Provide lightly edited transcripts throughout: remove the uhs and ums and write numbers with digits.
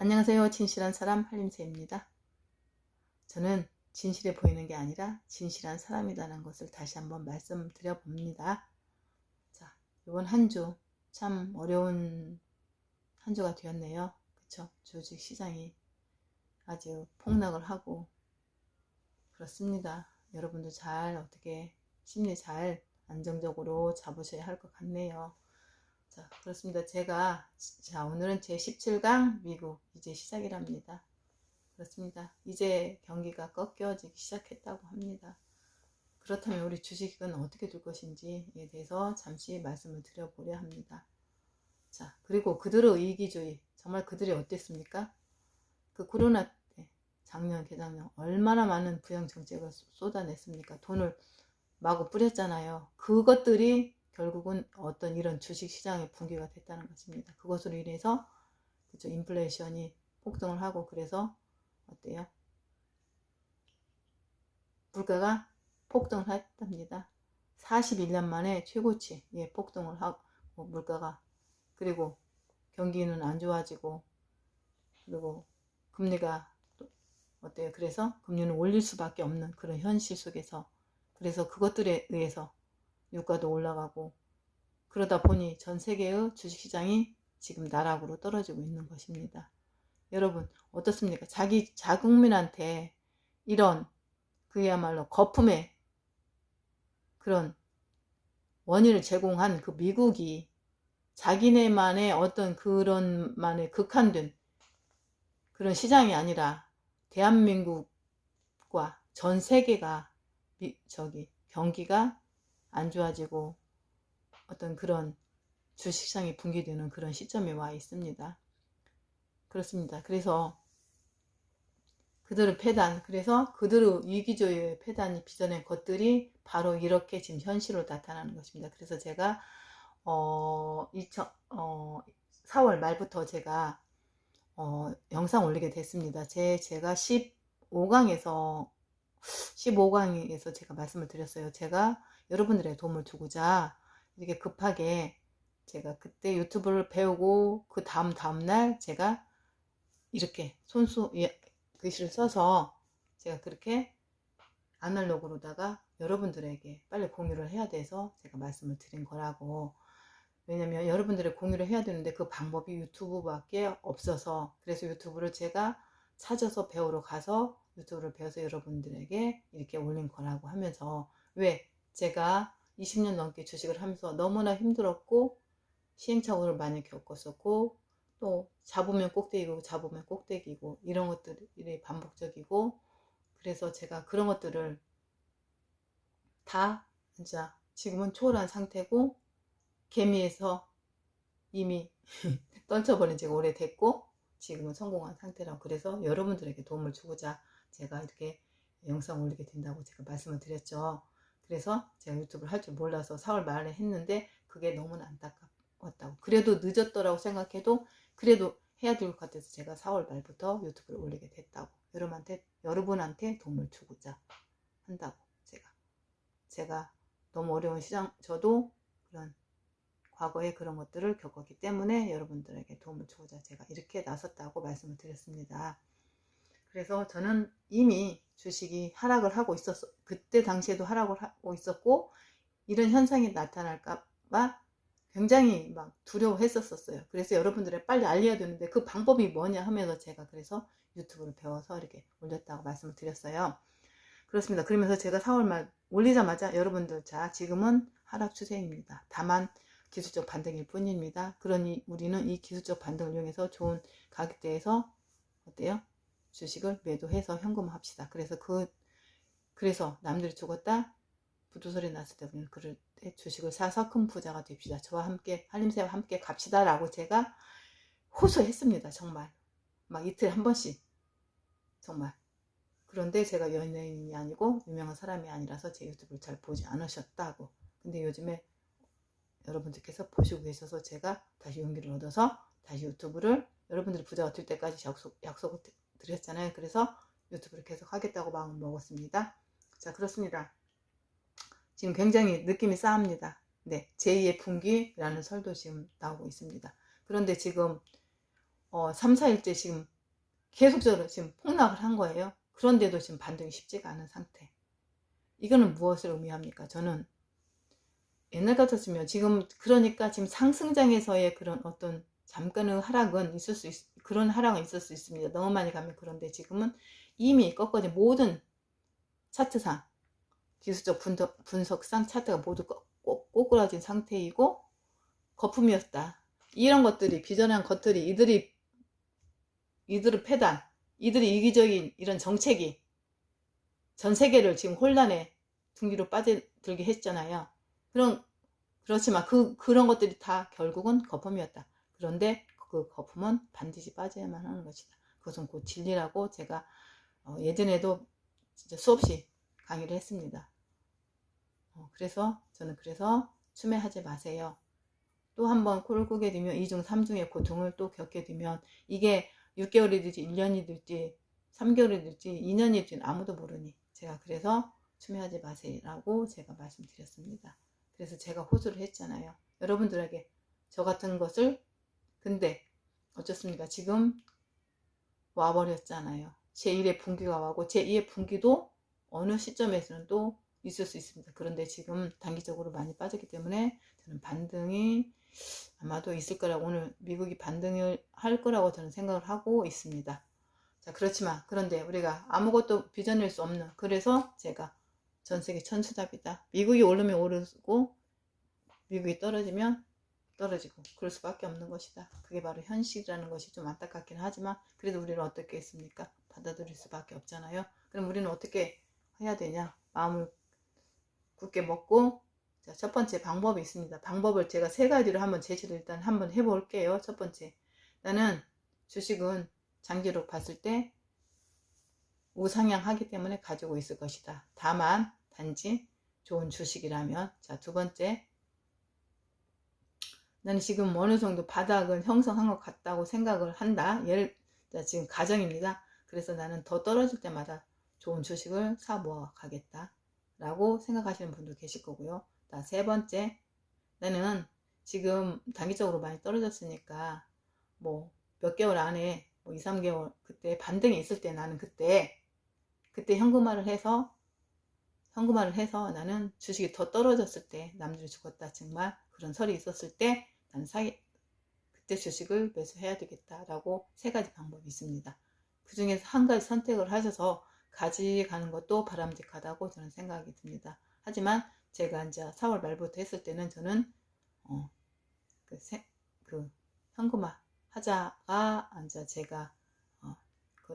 안녕하세요. 진실한 사람 한림새입니다. 저는 진실해 보이는 게 아니라 진실한 사람이라는 것을 다시 한번 말씀드려 봅니다. 자, 이번 한 주 참 어려운 한 주가 되었네요. 그쵸? 주식 시장이 아주 폭락을 하고 그렇습니다. 여러분도 잘 어떻게 심리 잘 안정적으로 잡으셔야 할 것 같네요. 자, 그렇습니다. 오늘은 제 17강 미국 이제 시작이랍니다. 그렇습니다. 이제 경기가 꺾여지기 시작했다고 합니다. 그렇다면 우리 주식은 어떻게 될 것인지에 대해서 잠시 말씀을 드려보려 합니다. 자, 그리고 그들의 이기주의, 정말 그들이 어땠습니까? 그 코로나 때, 작년, 개작년 얼마나 많은 부양 정책을 쏟아냈습니까? 돈을 마구 뿌렸잖아요. 그것들이 결국은 어떤 이런 주식시장의 붕괴가 됐다는 것입니다. 그것으로 인해서 그쵸, 인플레이션이 폭등을 하고 그래서 어때요? 물가가 폭등을 했답니다. 41년 만에 최고치 폭등을 하고 물가가 그리고 경기는 안 좋아지고 그리고 금리가 또 어때요? 그래서 금리는 올릴 수밖에 없는 그런 현실 속에서 그래서 그것들에 의해서 유가도 올라가고 그러다 보니 전 세계의 주식시장이 지금 나락으로 떨어지고 있는 것입니다. 여러분 어떻습니까? 자국민한테 이런 그야말로 거품의 그런 원인을 제공한 그 미국이 자기네만의 어떤 그런 만의 극한된 그런 시장이 아니라 대한민국과 전 세계가 경기가 안 좋아지고 어떤 그런 주식시장이 붕괴되는 그런 시점에 와 있습니다. 그렇습니다. 그래서 그들의 패단, 그래서 그들의 위기조의 패단이 빚어낸 것들이 바로 이렇게 지금 현실로 나타나는 것입니다. 그래서 제가 4월 말부터 제가 영상 올리게 됐습니다. 제가 15강에서 제가 말씀을 드렸어요. 제가 여러분들의 도움을 주고자 이렇게 급하게 제가 그때 유튜브를 배우고 그 다음날 제가 이렇게 글씨를 써서 제가 그렇게 아날로그로다가 여러분들에게 빨리 공유를 해야 돼서 제가 말씀을 드린 거라고. 왜냐면 여러분들의 공유를 해야 되는데 그 방법이 유튜브밖에 없어서 그래서 유튜브를 제가 찾아서 배우러 가서 유튜브를 배워서 여러분들에게 이렇게 올린 거라고 하면서 왜 제가 20년 넘게 주식을 하면서 너무나 힘들었고 시행착오를 많이 겪었었고 또 잡으면 꼭대기고 이런 것들이 반복적이고 그래서 제가 그런 것들을 다 진짜 지금은 초월한 상태고 개미에서 이미 떨쳐버린 지가 오래됐고 지금은 성공한 상태라고 그래서 여러분들에게 도움을 주고자 제가 이렇게 영상 올리게 된다고 제가 말씀을 드렸죠. 그래서 제가 유튜브를 할 줄 몰라서 4월 말에 했는데 그게 너무나 안타깝다고 그래도 늦었더라고 생각해도 그래도 해야 될 것 같아서 제가 4월 말부터 유튜브를 올리게 됐다고 여러분한테 도움을 주고자 한다고 제가 너무 어려운 시장 저도 그런 과거에 그런 것들을 겪었기 때문에 여러분들에게 도움을 주고자 제가 이렇게 나섰다고 말씀을 드렸습니다. 그래서 저는 이미 주식이 하락을 하고 그때 당시에도 하락을 하고 있었고 이런 현상이 나타날까봐 굉장히 막 두려워했었어요. 그래서 여러분들에 빨리 알려야 되는데 그 방법이 뭐냐 하면서 제가 그래서 유튜브를 배워서 이렇게 올렸다고 말씀을 드렸어요. 그렇습니다. 그러면서 제가 4월 말 올리자마자 여러분들 자 지금은 하락 추세입니다. 다만 기술적 반등일 뿐입니다. 그러니 우리는 이 기술적 반등을 이용해서 좋은 가격대에서 어때요? 주식을 매도해서 현금화합시다. 그래서 남들이 죽었다 부두소리 났을 때 우리는 그럴 때 주식을 사서 큰 부자가 됩시다. 저와 함께 한림새와 함께 갑시다 라고 제가 호소했습니다. 정말 막 이틀에 한 번씩 정말. 그런데 제가 연예인이 아니고 유명한 사람이 아니라서 제 유튜브를 잘 보지 않으셨다고. 근데 요즘에 여러분들께서 보시고 계셔서 제가 다시 용기를 얻어서 다시 유튜브를 여러분들이 부자가 될 때까지 약속을 드렸잖아요. 그래서 유튜브를 계속 하겠다고 마음을 먹었습니다. 자, 그렇습니다. 지금 굉장히 느낌이 싸합니다. 네, 제2의 분기라는 설도 지금 나오고 있습니다. 그런데 지금 3, 4일째 지금 계속적으로 지금 폭락을 한 거예요. 그런데도 지금 반등이 쉽지가 않은 상태. 이거는 무엇을 의미합니까? 저는 옛날 같았으면 지금, 그러니까 지금 상승장에서의 그런 어떤 잠깐의 하락은 있을 수 그런 하락은 있을 수 있습니다. 너무 많이 가면. 그런데 지금은 이미 꺾어진 모든 차트상, 기술적 분석상 차트가 모두 꼬꾸라진 상태이고 거품이었다. 이런 것들이, 비전한 것들이, 이들의 패단, 이들의 이기적인 이런 정책이 전 세계를 지금 혼란의 둥기로 빠져들게 했잖아요. 그렇지만 그런 것들이 다 결국은 거품이었다. 그런데 그 거품은 반드시 빠져야만 하는 것이다. 그것은 곧 진리라고 제가 예전에도 진짜 수없이 강의를 했습니다. 그래서 저는 추매하지 마세요. 또 한번 코를 끄게 되면 2중 3중의 고통을 또 겪게 되면 이게 6개월이 될지 1년이 될지 3개월이 될지 2년이 될지 아무도 모르니, 제가 그래서 추매하지 마세요라고 제가 말씀드렸습니다. 그래서 제가 호소를 했잖아요. 여러분들에게 저 같은 것을. 근데 어쩌습니까? 지금 와버렸잖아요. 제1의 분기가 와고 제2의 분기도 어느 시점에서는 또 있을 수 있습니다. 그런데 지금 단기적으로 많이 빠졌기 때문에 저는 반등이 아마도 있을 거라고, 오늘 미국이 반등을 할 거라고 저는 생각을 하고 있습니다. 자, 그렇지만 그런데 우리가 아무것도 빚어낼 수 없는, 그래서 제가 전세계 천수답이다. 미국이 오르면 오르고 미국이 떨어지면 떨어지고 그럴 수밖에 없는 것이다. 그게 바로 현실이라는 것이 좀 안타깝긴 하지만 그래도 우리는 어떻게 했습니까? 받아들일 수밖에 없잖아요. 그럼 우리는 어떻게 해야 되냐? 마음을 굳게 먹고, 자, 첫 번째 방법이 있습니다. 방법을 제가 3가지로 한번 제시를 일단 한번 해볼게요. 첫 번째, 나는 주식은 장기로 봤을 때 우상향하기 때문에 가지고 있을 것이다. 다만 단지 좋은 주식이라면. 자, 두 번째, 나는 지금 어느 정도 바닥은 형성한 것 같다고 생각을 한다. 지금 가정입니다. 그래서 나는 더 떨어질 때마다 좋은 주식을 사 모아 가겠다 라고 생각하시는 분도 계실 거고요. 세 번째, 나는 지금 단기적으로 많이 떨어졌으니까 뭐 몇 개월 안에 뭐 2, 3개월 그때 반등이 있을 때 나는 그때 현금화를 해서 나는 주식이 더 떨어졌을 때, 남들이 죽었다 정말 그런 설이 있었을 때 나는 그때 주식을 매수해야 되겠다라고 3가지 방법이 있습니다. 그 중에서 한 가지 선택을 하셔서 가져가는 것도 바람직하다고 저는 생각이 듭니다. 하지만 제가 이제 4월 말부터 했을 때는 저는 현금화 하자가 이제 제가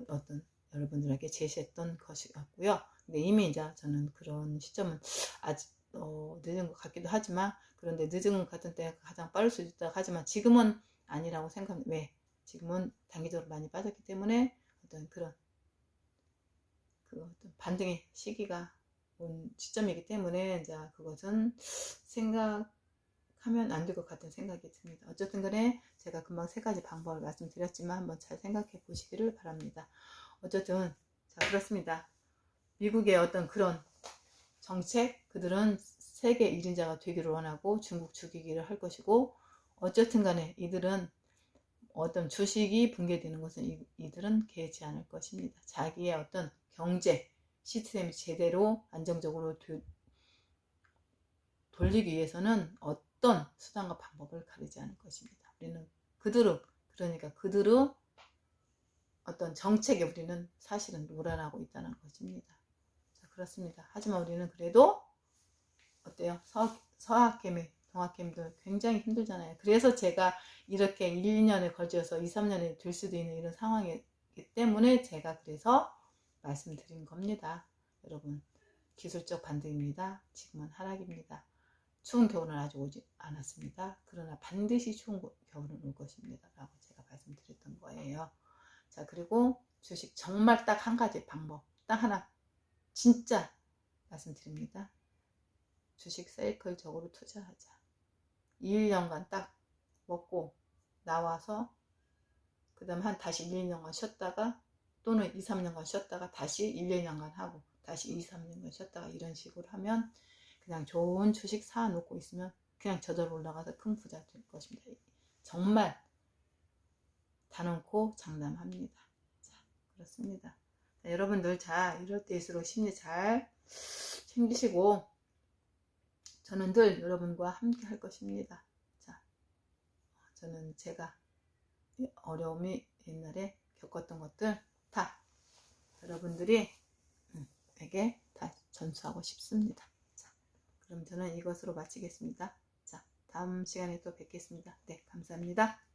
어떤 여러분들에게 제시했던 것이었고요. 근데 이미 이제 저는 그런 시점은 아직 늦은 것 같기도 하지만, 그런데 늦은 것 같은 때가 가장 빠를 수도 있다 하지만 지금은 아니라고 생각합니다. 왜? 지금은 단기적으로 많이 빠졌기 때문에 어떤 그런 어떤 반등의 시기가 온 시점이기 때문에 이제 그것은 생각하면 안 될 것 같은 생각이 듭니다. 어쨌든 간에 제가 금방 3가지 방법을 말씀드렸지만 한번 잘 생각해 보시기를 바랍니다. 어쨌든 자, 그렇습니다. 미국의 어떤 그런 정책, 그들은 세계 1인자가 되기를 원하고 중국 죽이기를 할 것이고, 어쨌든 간에 이들은 어떤 주식이 붕괴되는 것은 이들은 개의치 않을 것입니다. 자기의 어떤 경제 시스템이 제대로 안정적으로 돌리기 위해서는 어떤 수단과 방법을 가리지 않을 것입니다. 우리는 그들의 어떤 정책에 우리는 사실은 놀아나고 있다는 것입니다. 자, 그렇습니다. 하지만 우리는 그래도 어때요? 서학개미, 동학개미도 굉장히 힘들잖아요. 그래서 제가 이렇게 1, 2년에 걸쳐서 2, 3년이 될 수도 있는 이런 상황이기 때문에 제가 그래서 말씀드린 겁니다. 여러분, 기술적 반등입니다. 지금은 하락입니다. 추운 겨울은 아직 오지 않았습니다. 그러나 반드시 추운 겨울은 올 것입니다. 라고 제가 말씀드렸던 거예요. 자, 그리고 주식 정말 딱 한 가지 방법, 딱 하나 진짜 말씀드립니다. 주식 사이클적으로 투자하자. 1년간 딱 먹고 나와서 그 다음 다시 1, 2년간 쉬었다가, 또는 2, 3년간 쉬었다가 다시 1, 2년간 하고 다시 2, 3년간 쉬었다가 이런 식으로 하면 그냥 좋은 주식 사놓고 있으면 그냥 저절로 올라가서 큰 부자 될 것입니다. 정말 단언코 장담합니다. 자, 그렇습니다. 자, 여러분들 자 이럴 때일수록 심리 잘 챙기시고 저는 늘 여러분과 함께 할 것입니다. 자, 저는 제가 어려움이 옛날에 겪었던 것들 다 여러분들이 에게 다 전수하고 싶습니다. 자, 그럼 저는 이것으로 마치겠습니다. 자, 다음 시간에 또 뵙겠습니다. 네, 감사합니다.